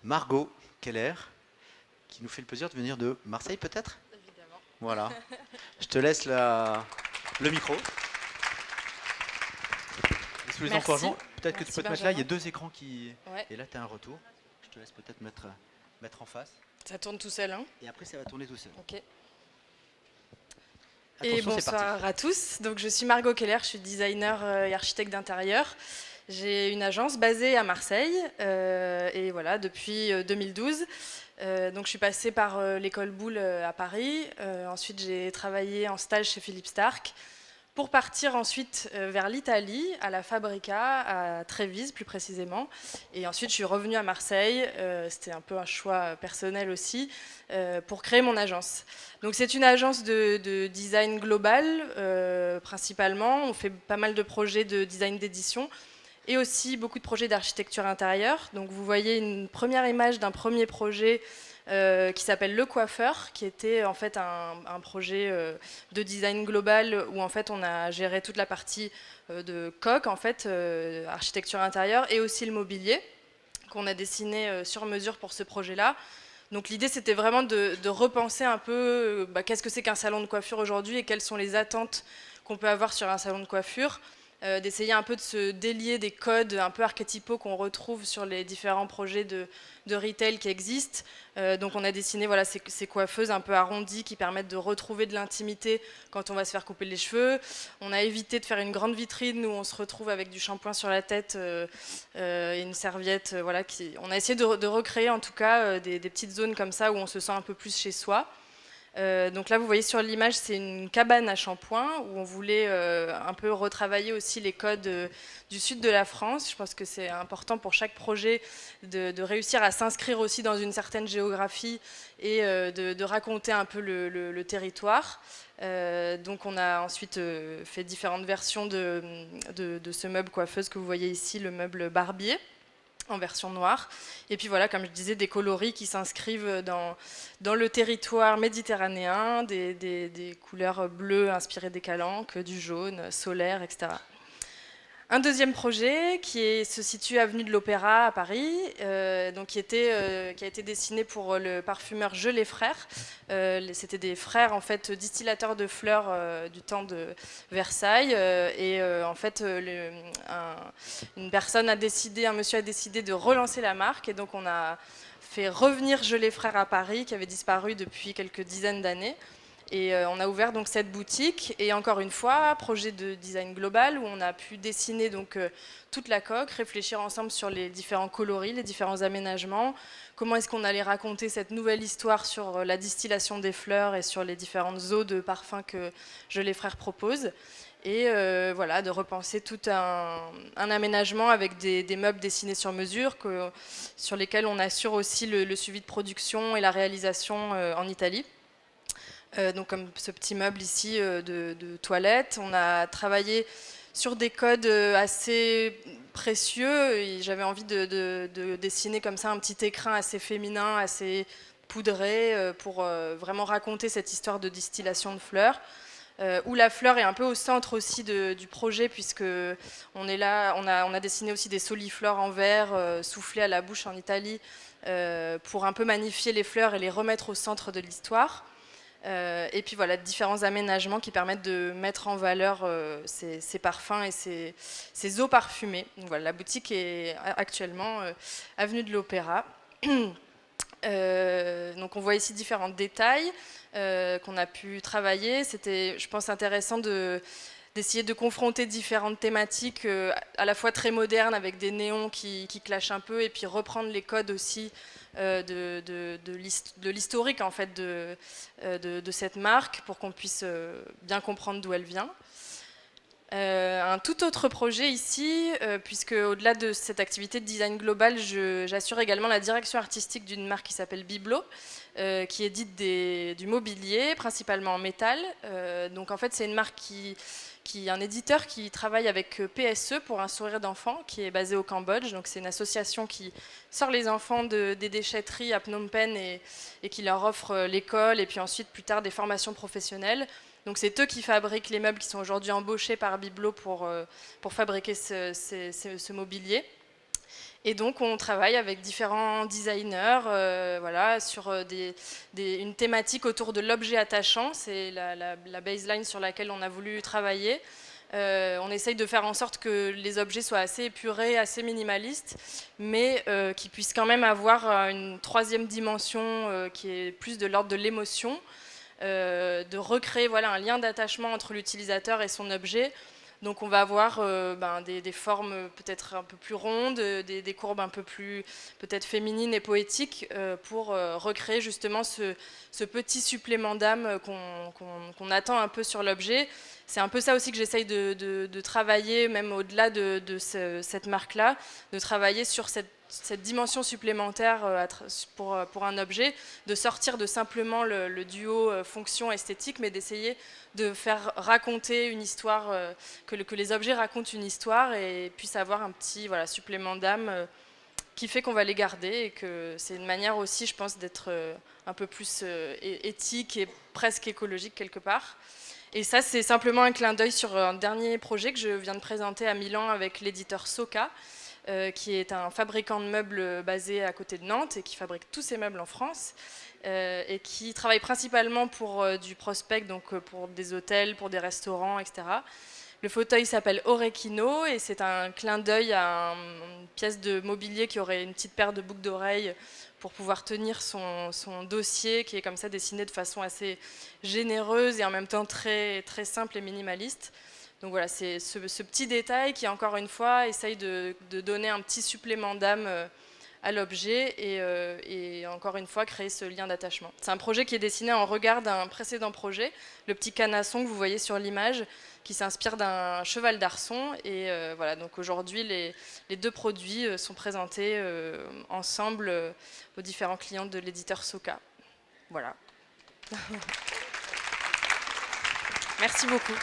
Margot Keller, qui nous fait le plaisir de venir de Marseille peut-être? Évidemment. Voilà. Je te laisse le micro. Et sous les Merci. encouragements, peut-être que tu Merci, peux te mettre là, il y a Benjamin. deux écrans qui... Ouais, Et là, tu as un retour. Je te laisse peut-être mettre en face. ça tourne tout seul, hein. Et après, ça va tourner tout seul. Ok. Et Attention, c'est parti. bonsoir à tous. Donc, je suis Margot Keller, je suis designer et architecte d'intérieur. J'ai une agence basée à Marseille et voilà, depuis 2012. Donc, je suis passée par l'école Boulle à Paris. Ensuite, j'ai travaillé en stage chez Philippe Stark pour partir ensuite vers l'Italie, à la Fabrica, à Trévise plus précisément. Et ensuite, je suis revenue à Marseille. C'était un peu un choix personnel aussi, pour créer mon agence. Donc c'est une agence de design global, principalement. On fait pas mal de projets de design d'édition et aussi beaucoup de projets d'architecture intérieure. Donc vous voyez une première image d'un premier projet qui s'appelle Le Coiffeur, qui était en fait un projet de design global où en fait on a géré toute la partie de coque, en fait, architecture intérieure et aussi le mobilier qu'on a dessiné sur mesure pour ce projet-là. Donc l'idée c'était vraiment de repenser un peu qu'est-ce que c'est qu'un salon de coiffure aujourd'hui et quelles sont les attentes qu'on peut avoir sur un salon de coiffure. D'essayer un peu de se délier des codes un peu archétypaux qu'on retrouve sur les différents projets de retail qui existent. Donc on a dessiné voilà, ces coiffeuses un peu arrondies qui permettent de retrouver de l'intimité quand on va se faire couper les cheveux. On a évité de faire une grande vitrine où on se retrouve avec du shampoing sur la tête et une serviette. Voilà, on a essayé de recréer en tout cas des petites zones comme ça où on se sent un peu plus chez soi. Donc là, vous voyez sur l'image, c'est une cabane à shampoing où on voulait un peu retravailler aussi les codes du sud de la France. Je pense que c'est important pour chaque projet de réussir à s'inscrire aussi dans une certaine géographie et de raconter un peu le territoire. Donc on a ensuite fait différentes versions de ce meuble coiffeuse que vous voyez ici, le meuble barbier, en version noire. Et puis voilà, comme je disais, des coloris qui s'inscrivent dans le territoire méditerranéen, des couleurs bleues inspirées des calanques, du jaune, solaire, etc. Un deuxième projet se situe avenue de l'Opéra à Paris, donc qui a été dessiné pour le parfumeur Gelé Frères. C'était des frères en fait distillateurs de fleurs du temps de Versailles. En fait, un monsieur a décidé de relancer la marque et donc on a fait revenir Gelé Frères à Paris, qui avait disparu depuis quelques dizaines d'années. Et on a ouvert donc cette boutique et encore une fois, projet de design global où on a pu dessiner donc toute la coque, réfléchir ensemble sur les différents coloris, les différents aménagements, comment est-ce qu'on allait raconter cette nouvelle histoire sur la distillation des fleurs et sur les différentes eaux de parfum que Gelé Frères propose. Et voilà, de repenser tout un aménagement avec des meubles dessinés sur mesure sur lesquels on assure aussi le suivi de production et la réalisation en Italie. Donc comme ce petit meuble ici de toilette. On a travaillé sur des codes assez précieux et j'avais envie de dessiner comme ça un petit écrin assez féminin, assez poudré pour vraiment raconter cette histoire de distillation de fleurs. Où la fleur est un peu au centre aussi du projet puisque on est là, on a dessiné aussi des soliflores en verre soufflés à la bouche en Italie pour un peu magnifier les fleurs et les remettre au centre de l'histoire. Et puis voilà, différents aménagements qui permettent de mettre en valeur ces parfums et ces eaux parfumées. Donc voilà, la boutique est actuellement avenue de l'Opéra. Donc on voit ici différents détails qu'on a pu travailler. C'était, je pense, intéressant d'essayer de confronter différentes thématiques à la fois très modernes avec des néons qui clashent un peu et puis reprendre les codes aussi de l'historique en fait de cette marque pour qu'on puisse bien comprendre d'où elle vient. Un tout autre projet ici, puisque au-delà de cette activité de design global, j'assure également la direction artistique d'une marque qui s'appelle Biblo, qui édite du mobilier, principalement en métal. Donc en fait, c'est une marque un éditeur qui travaille avec PSE pour un sourire d'enfant, qui est basé au Cambodge. Donc c'est une association qui sort les enfants des déchetteries à Phnom Penh et qui leur offre l'école et puis ensuite plus tard des formations professionnelles. Donc c'est eux qui fabriquent les meubles qui sont aujourd'hui embauchés par Biblo pour fabriquer ce mobilier. Et donc on travaille avec différents designers voilà, sur une thématique autour de l'objet attachant, c'est la baseline sur laquelle on a voulu travailler. On essaye de faire en sorte que les objets soient assez épurés, assez minimalistes, mais qui puissent quand même avoir une troisième dimension qui est plus de l'ordre de l'émotion, de recréer voilà, un lien d'attachement entre l'utilisateur et son objet. Donc on va avoir des formes peut-être un peu plus rondes, des courbes un peu plus peut-être féminines et poétiques pour recréer justement ce petit supplément d'âme qu'on attend un peu sur l'objet. C'est un peu ça aussi que j'essaye de travailler, même au-delà de cette marque-là, de travailler sur cette dimension supplémentaire pour un objet, de sortir de simplement le duo fonction-esthétique, mais d'essayer de faire raconter une histoire, que les objets racontent une histoire et puissent avoir un petit supplément d'âme qui fait qu'on va les garder et que c'est une manière aussi, je pense, d'être un peu plus éthique et presque écologique quelque part. Et ça, c'est simplement un clin d'œil sur un dernier projet que je viens de présenter à Milan avec l'éditeur Soka, qui est un fabricant de meubles basé à côté de Nantes et qui fabrique tous ces meubles en France et qui travaille principalement pour du prospect, donc pour des hôtels, pour des restaurants, etc. Le fauteuil s'appelle Orekino et c'est un clin d'œil à une pièce de mobilier qui aurait une petite paire de boucles d'oreilles pour pouvoir tenir son dossier, qui est comme ça dessiné de façon assez généreuse et en même temps très, très simple et minimaliste. Donc voilà, c'est ce petit détail qui, encore une fois, essaye de donner un petit supplément d'âme à l'objet et encore une fois créer ce lien d'attachement. C'est un projet qui est dessiné en regard d'un précédent projet, le petit canasson que vous voyez sur l'image, qui s'inspire d'un cheval d'arçon. Et voilà, donc aujourd'hui, les deux produits sont présentés ensemble aux différents clients de l'éditeur Soka. Voilà. Merci beaucoup.